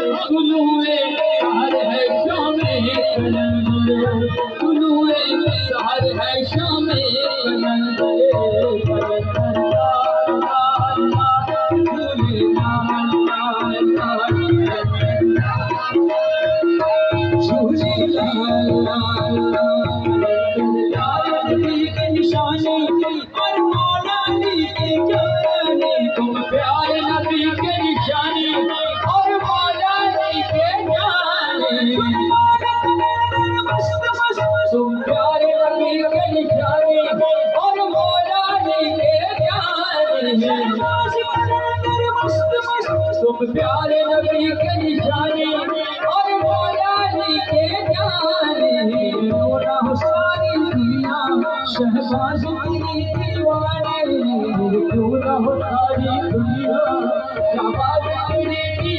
तुलुए शहर है शामे कलंदर, तुलुए शहर है शामे कलंदर, लाल लाल लाल झूले लाल लाल लाल झूले लाल लाल लाल नबी के निशाने और मौला अली के जाने, तुम प्यारे नबी के निशाने और मौला अली के जाने, तुम प्यारे नबी के निशाने और मौला अली के जाने, तुम प्यारे नबी के निशाने और मौला अली के जाने, रोना हो सारी दुनिया शहबाज की दीवाने, रोना हो सारी दुनिया शहबाज की